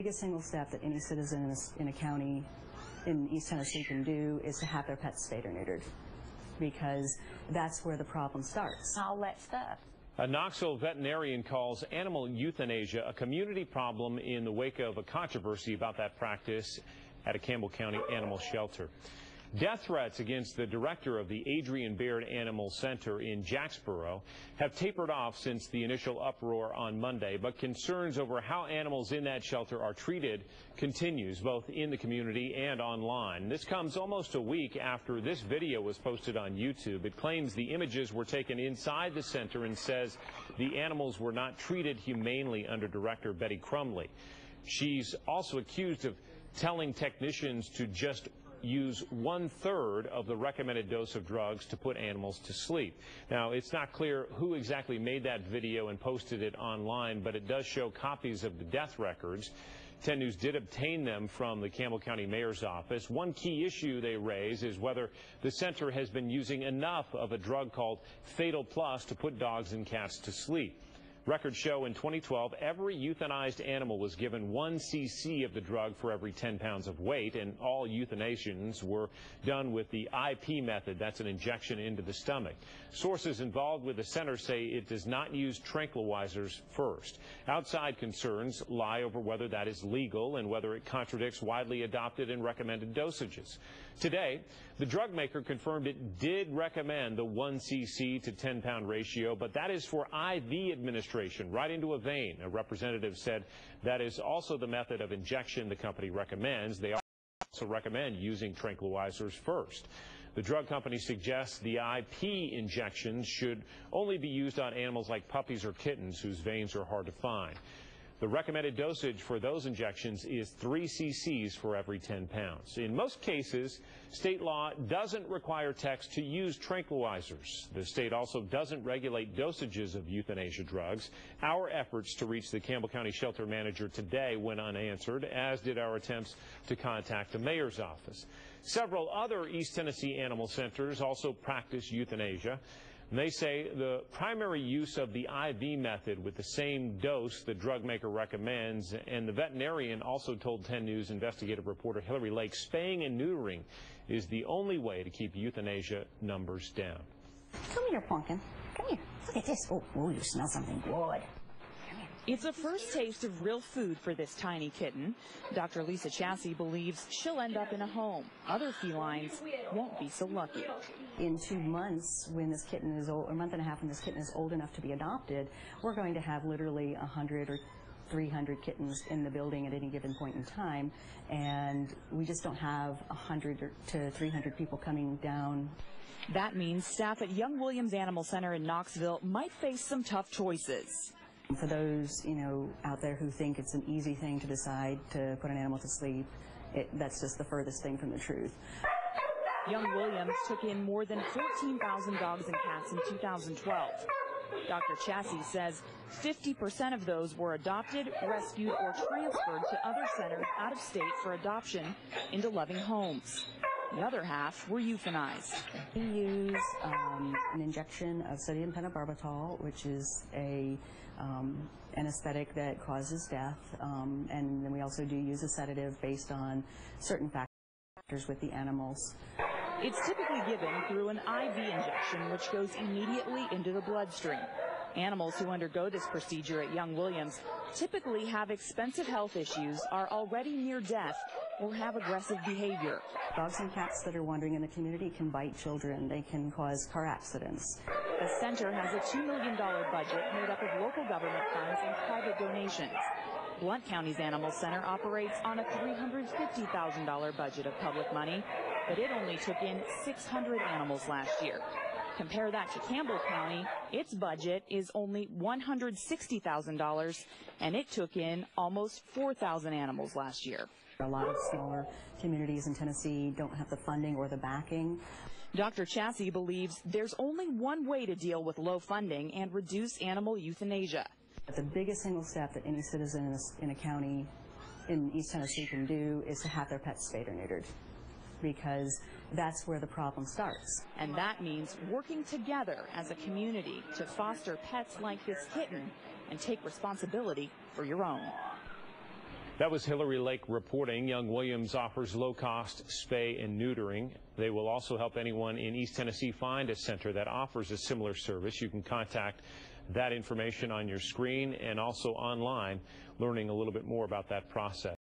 The biggest single step that any citizen in a county in East Tennessee can do is to have their pets spayed or neutered, because that's where the problem starts. All that stuff. A Knoxville veterinarian calls animal euthanasia a community problem in the wake of a controversy about that practice at a Campbell County animal shelter. Death threats against the director of the Adrian Baird Animal Center in Jacksboro have tapered off since the initial uproar on Monday, but concerns over how animals in that shelter are treated continues both in the community and online. This comes almost a week after this video was posted on YouTube. It claims the images were taken inside the center and says the animals were not treated humanely under Director Betty Crumley. She's also accused of telling technicians to just use 1/3 of the recommended dose of drugs to put animals to sleep. Now, it's not clear who exactly made that video and posted it online, but it does show copies of the death records. 10 News did obtain them from the Campbell County Mayor's office. One key issue they raise is whether the center has been using enough of a drug called Fatal Plus to put dogs and cats to sleep. Records show in 2012, every euthanized animal was given 1 cc of the drug for every 10 pounds of weight, and all euthanasions were done with the IP method. That's an injection into the stomach. Sources involved with the center say it does not use tranquilizers first. Outside concerns lie over whether that is legal and whether it contradicts widely adopted and recommended dosages. Today, the drug maker confirmed it did recommend the 1 cc to 10-pound ratio, but that is for IV administration right into a vein. A representative said that is also the method of injection the company recommends. They also recommend using tranquilizers first. The drug company suggests the IP injections should only be used on animals like puppies or kittens whose veins are hard to find. The recommended dosage for those injections is 3 cc's for every 10 pounds. In most cases, state law doesn't require techs to use tranquilizers. The state also doesn't regulate dosages of euthanasia drugs. Our efforts to reach the Campbell County shelter manager today went unanswered, as did our attempts to contact the mayor's office. Several other East Tennessee animal centers also practice euthanasia. They say the primary use of the IV method with the same dose the drug maker recommends, and the veterinarian also told 10 News investigative reporter Hillary Lake spaying and neutering is the only way to keep euthanasia numbers down. Come here, Pumpkin. Come here. Look at this. Oh, you smell something good. It's a first taste of real food for this tiny kitten. Dr. Lisa Chassy believes she'll end up in a home. Other felines won't be so lucky. In 2 months, when this kitten is old, or a month and a half when this kitten is old enough to be adopted, we're going to have literally 100 or 300 kittens in the building at any given point in time, and we just don't have 100 to 300 people coming down. That means staff at Young Williams Animal Center in Knoxville might face some tough choices. For those, out there who think it's an easy thing to decide to put an animal to sleep, that's just the furthest thing from the truth. Young Williams took in more than 14,000 dogs and cats in 2012. Dr. Chassy says 50% of those were adopted, rescued, or transferred to other centers out of state for adoption into loving homes. The other half were euthanized. We use an injection of sodium pentobarbital, which is a anesthetic that causes death, and then we also do use a sedative based on certain factors with the animals. It's typically given through an IV injection, which goes immediately into the bloodstream. Animals who undergo this procedure at Young Williams typically have expensive health issues, are already near death, or have aggressive behavior. Dogs and cats that are wandering in the community can bite children. They can cause car accidents. The center has a $2 million budget made up of local government funds and private donations. Blount County's Animal Center operates on a $350,000 budget of public money, but it only took in 600 animals last year. Compare that to Campbell County, its budget is only $160,000, and it took in almost 4,000 animals last year. A lot of smaller communities in Tennessee don't have the funding or the backing. Dr. Chassy believes there's only one way to deal with low funding and reduce animal euthanasia. The biggest single step that any citizen in a county in East Tennessee can do is to have their pets spayed or neutered, because that's where the problem starts. And that means working together as a community to foster pets like this kitten and take responsibility for your own. That was Hillary Lake reporting. Young Williams offers low-cost spay and neutering. They will also help anyone in East Tennessee find a center that offers a similar service. You can contact that information on your screen and also online, learning a little bit more about that process.